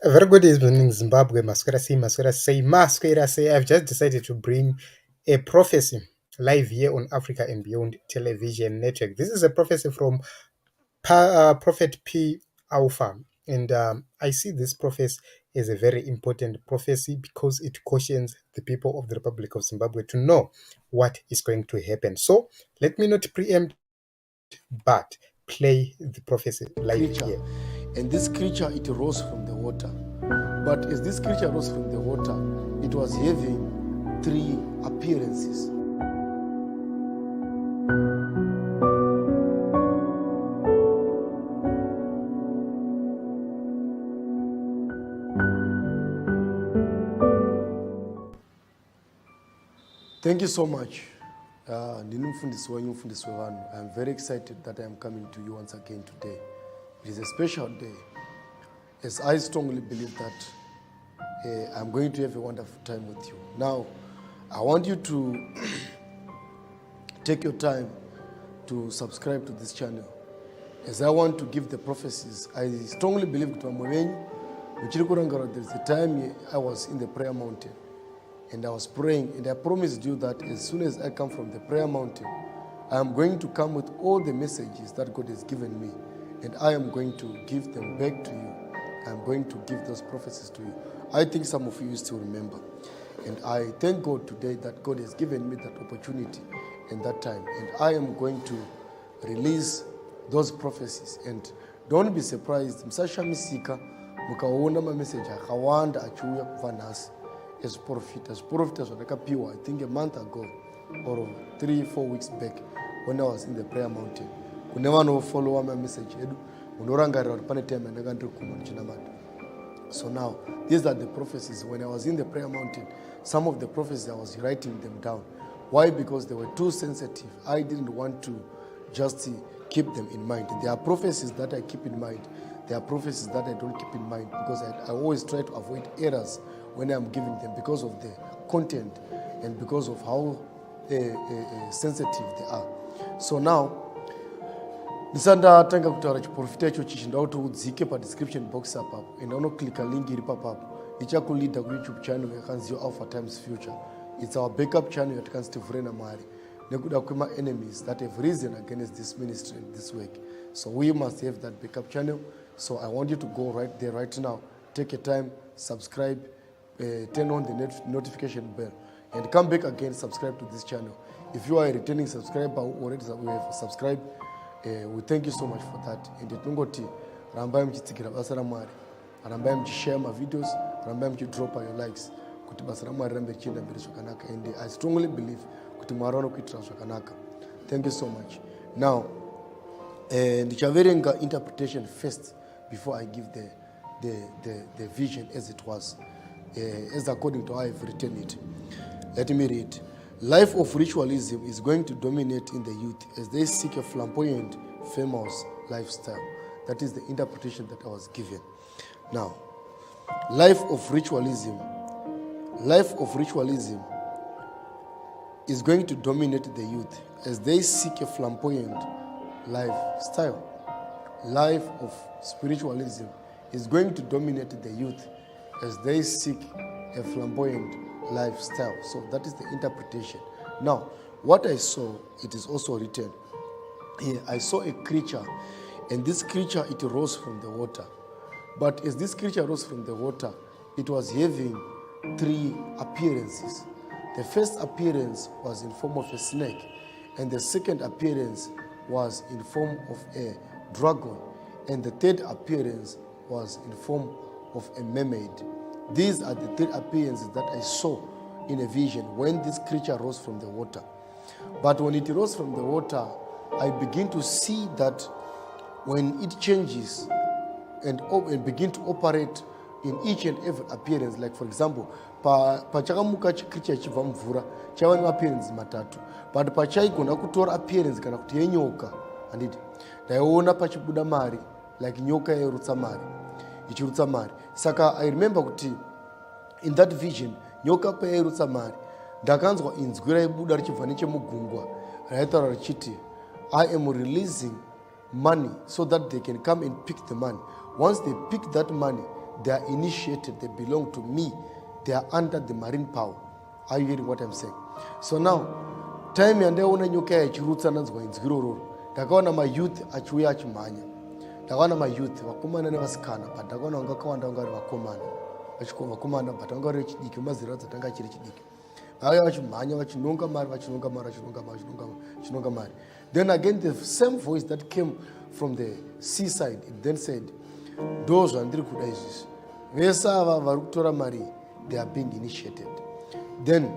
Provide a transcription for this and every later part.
A very good evening, Zimbabwe. Masquera say. I've just decided to bring a prophecy live here on Africa and Beyond Television Network. This is a prophecy from Prophet P. Alpha, and I see this prophecy as a very important prophecy because it cautions the people of the Republic of Zimbabwe to know what is going to happen. So let me not preempt, but play the prophecy live here. And this creature, it rose from the water. But as this creature rose from the water, it was having three appearances. Thank you so much. I'm very excited that I am coming to you once again today. It is a special day, as I strongly believe that I'm going to have a wonderful time with you. Now, I want you to take your time to subscribe to this channel, as I want to give the prophecies. I strongly believe that there's a time I was in the prayer mountain, and I was praying, and I promised you that as soon as I come from the prayer mountain, I am going to come with all the messages that God has given me, and I am going to give them back to you. I am going to give those prophecies to you. I think some of you still remember. And I thank God today that God has given me that opportunity and that time. And I am going to release those prophecies. And don't be surprised. Msasha misika mukaona ma message akawanda achiuya kubva nhasi as prophet zvandakapiwa, I think a month ago or 3-4 weeks back when I was in the prayer mountain. Kune vanofollowa my message edu munorangarira kuti pane time yandakandiri kumwa ndichinamata. So now, these are the prophecies. When I was in the prayer mountain, some of the prophecies I was writing them down. Why? Because they were too sensitive. I didn't want to just keep them in mind. There are prophecies that I keep in mind. There are prophecies that I don't keep in mind, because I always try to avoid errors when I'm giving them, because of the content and because of how sensitive they are. So now, ndisandatanga kutaura chiprofita ichochi chindakuti udzike padescription box apapo, and unoclicka link iri papapo ichakulead kuyoutube channel yakanziwa Alpha Times Future. It's our backup channel yatikanzitivhure naMwari nekuda kwema-enemies that have risen against this ministry and this work. So we must have that backup channel. So I want you to go right there right now, take a time, subscribe, turn on the notification bell, and come back again, subscribe to this channel. If you are a returning subscriber who already have subscribed, we thank you so much for that. And tinongoti rambai muchitsikira basa raMwari, rambai muchishare my videos, rambai muchidropa your likes kuti basa raMwari rambe richienda mberi zvakanaka. And I strongly believe kuti Mwari anokuitira zvakanaka. Thank you so much. Now, ndichaverenga interpretation first before I give the vision as it was, as according to how I've written it. Let me read. Life of ritualism is going to dominate in the youth as they seek a flamboyant, famous lifestyle. That is the interpretation that I was given. Now, life of ritualism is going to dominate the youth as they seek a flamboyant lifestyle. Life of spiritualism is going to dominate the youth as they seek a flamboyant lifestyle. So that is the interpretation. Now, what I saw, it is also written here. I saw a creature, and this creature, it rose from the water. But as this creature rose from the water, it was having three appearances. The first appearance was in form of a snake, and the second appearance was in form of a dragon, and the third appearance was in form of a mermaid. These are the three appearances that I saw in a vision when this creature rose from the water. But when it rose from the water, I begin to see that when it changes and begin to operate in each and every appearance, like for example, pachakamuka creature chibva mvura chava neappearance matatu, but pachaigona kutora appearance kana kuti yenyoka, handiti ndaiona pachibuda mari like nyoka yairutsa mari ichirutsa mari. Saka I remember kuti in that vision nyoka payairutsa mari ndakanzwa inzwi raibuda richibva nechemugungwa raitaura richiti, I am releasing money so that they can come and pick the money. Once they pick that money, they are initiated, they belong to me, they are under the marine power. Are you hearing what I'm saying? So now, time yandaona nyoka yachirutsa nanzwa inzwirororo, ndakaona mayouth achiuya achimhanya, ndakaona mayouth vakomana nevasikana, but ndakaona vanga kawanda vanga vari vakomana, vakomana but vanga vari vechidiki, mazera dzatanga achiri chidiki, vauya vachimhanya vachinonga mari, vachinonga mari. Then again, the same voice that came from the seaside, it then said, those vandiri kuda izvizvi vese ava vari kutora mari, they are being initiated. Then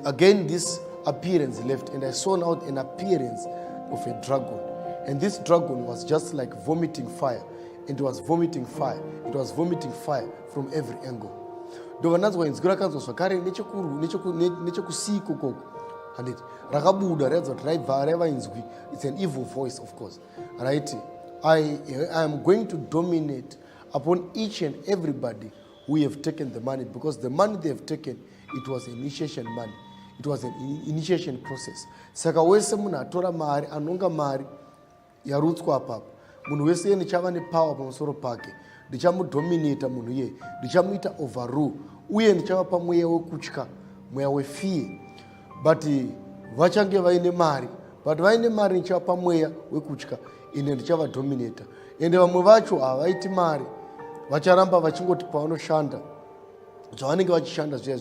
again this appearance left, and I saw now an appearance of a dragon, and this dragon was just like vomiting fire, and it was vomiting fire from every angle. Ndovananzwa inzwi rakanzwa zvakare nechekusiko koko, handiti rakabuda ratidza kuti raiva inzwi. It's an evil voice, of course, right? I am going to dominate upon each and everybody who have taken the money, because the money they have taken, it was initiation money. It was an initiation process. Saka wese munhu atora mari, anonga mari yarutswa apapo, munhu wese iye ndichava nepower pamusoro pake, ndichamudominata munhu iye, ndichamuita overrule, uye ndichava mweya wekutya, mweya wefear. But vachange vaine mari, but vaine mari ndichava mweya wekutya, ine ndichavadominata. Ende vamwe vacho havaiti mari, vacharamba vachingoti pavanoshanda zvavanenge vachishanda zviya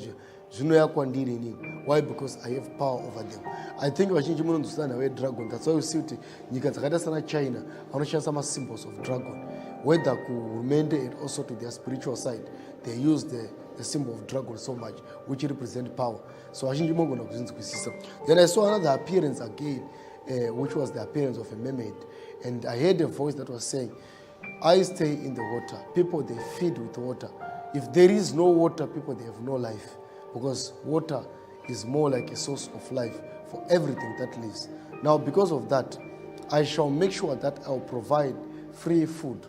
zvinoya kwandiri inini. Why? Because I have power over them. I think vazhinji munonzwisana vedragon. That's why you see kuti nyika dzakaita sana China vanoshandisa masymbols of dragon, whether kuhurumende and also to their spiritual side, they use the symbol of dragon so much, which represent power. So vazhinji mogona kuzvinzwisisa. Then I saw another appearance again, which was the appearance of a mermaid, and I heard a voice that was saying, I stay in the water. People, they feed with water. If there is no water, people, they have no life, because water is more like a source of life for everything that lives. Now, because of that, I shall make sure that I will provide free food.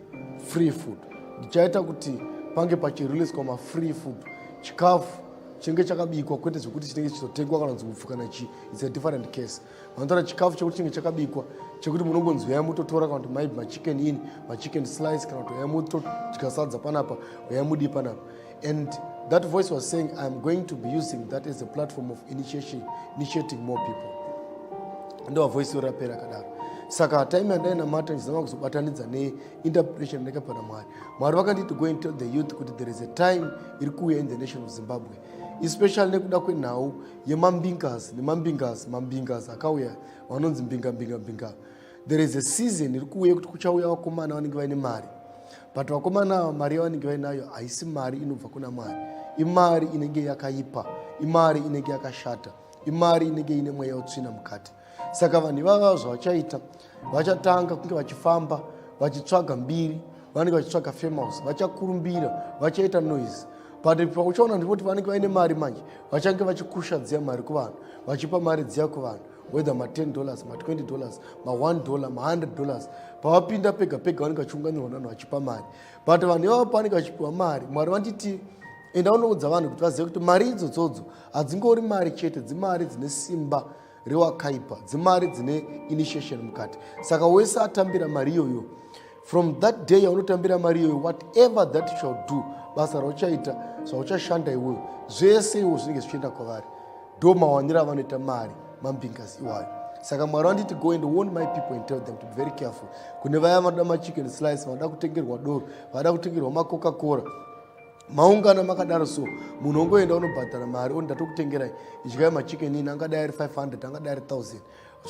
Ndichaita kuti pange pachirelease kwama free food. Chikafu chinge chakabikwa kwete zvekuti chinenge chichitengwa kana kupfuka kana chi. It's a different case. Vanotara chikafu chekuti chinge chakabikwa chekuti munongonzi yamutotora kana kuti maybe machicken in, machicken slice kana kuti yamutodya sadza panapa, yamudi panapa. And that voice was saying, I'm going to be using that as a platform of initiating more people. Ndo voice yorapera kadaro. Saka time yandaina mata ndizama kuzobatanidza neinterpretation ndakapana Mwari vakanditi to go and tell the youth kuti there is a time iri kuuya in the nation of Zimbabwe, especially nekuda kwenhau yemambingas akauya vanonzi mbinga. There is a season iri kuuya kuti kuchauya vakomana vanenge vaine mari, but vakomana mari yavanenge vainayo haisi mari inobva kuna Mwari, imari inenge yakaipa, imari inenge yakashata, imari inenge ine mweya utsvina mukati. Saka vanhu ivava zvavachaita, vachatanga kunge vachifamba vachitsvaga mbiri, vanenge vachitsvaga famous, vachakurumbira, vachaita noise. But pauchaona ndipoti vanenge vaine mari manje, vachange vachikusha dziya mari kuvanhu, vachipa mari dziya kuvanhu, whether $10, $20, $1, $100, pavapinda pega vanenge vachiunganirwa navanhu vachipa mari. But vanhu ivavo pavanenge vachipiwa mari, Mwari vanditi enda unoudza vanhu kuti vazive kuti mari idzodzo hadzingori mari chete, dzimari dzine simba rewakaipa, dzimari dzine initiation mukati. Saka wese atambira mari iyoyo, from that day yaunotambira mari iyoyo, whatever that you shall do, basa rauchaita, zvauchashanda iwewe, zvese iwo zvinenge zvichienda kwavari. Ndo mawanira avanoita mari mambingas iwayo. Saka Mwari wanditi go and warn my people and tell them to be very careful. Kune vaya vanoda machicken slice, vanoda kutengerwa doro, vanoda kutengerwa maCoca-Cola, maungana makadaro so, munhu ongoenda unobhadhara mari, ndatokutengerai idyai machicken in, angadai ari 500, angadai ari 1000,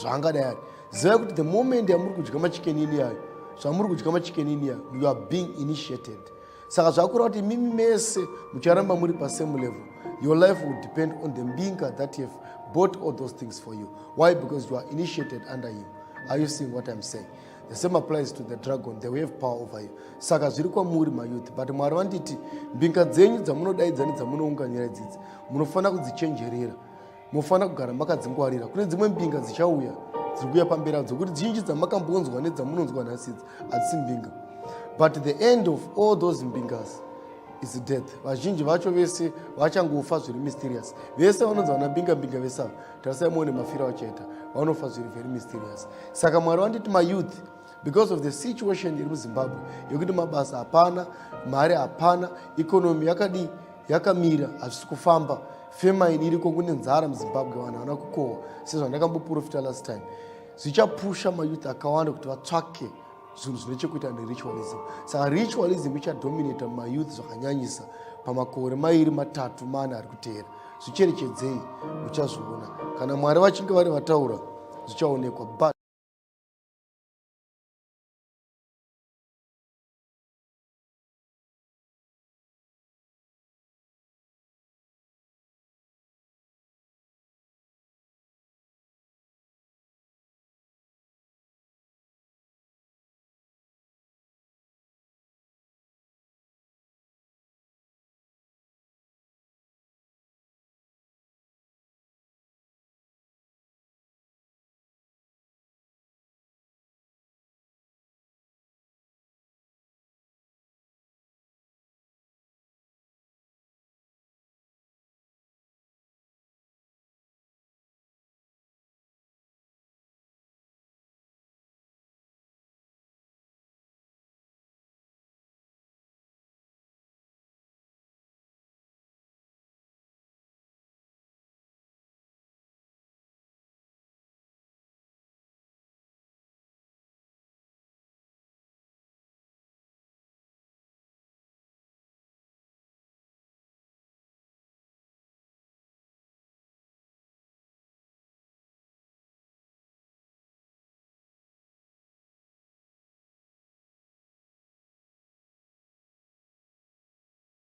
zvaangadai ari. Ziva kuti the moment yamuri kudya machicken in yayo, zvamuri kudya machicken in yayo, you are being initiated. Saka zvakura kuti mimi mese mucharamba muri pasame level, your life will depend on the mbinga that you have bought all those things for you. Why? Because you are initiated under him. Are you seeing what I'm saying? The same applies to the dragon. They will have power over you. Saka zviri kwamuri mayouth, but Mwari vanditi mbinga dzenyu dzamunodaidza nedzamunounganira dzidzi munofana kudzichenjerera, munofana kugara makadzingwarira. Kune dzimwe mbinga dzichauya dziri kuuya pamberi adzo kuti zhinji dzamakambonzwa nedzamunonzwa nhasi idzi hadzisi mbinga. But the end of all those mbingas is death. Vazhinji vacho vese vachangofa zviri mysterious. Vese vanonzwa vana mbinga vese ava tarisai muone mafira vachaita, vanofa zviri very mysterious. Saka Mwari vanditi mayouth because of the situation iri muZimbabwe yekuti mabasa hapana, mari hapana, ikonomi yakamira, hazvisi kufamba, famine iriko, kune nzara muZimbabwe, vanhu havana kukohwa sezvandakamboprofita last time. Zvichapusha mayouth akawanda kuti vatsvake zvinhu zvine chekuita neritualism. Saka ritualism ichadominata mayouth zvakanyanyisa pamakore mairi, matatu, mana ari kuteera. Zvicherechedzei, muchazviona. Kana Mwari vachinge vari vataura, zvichaonekwa. But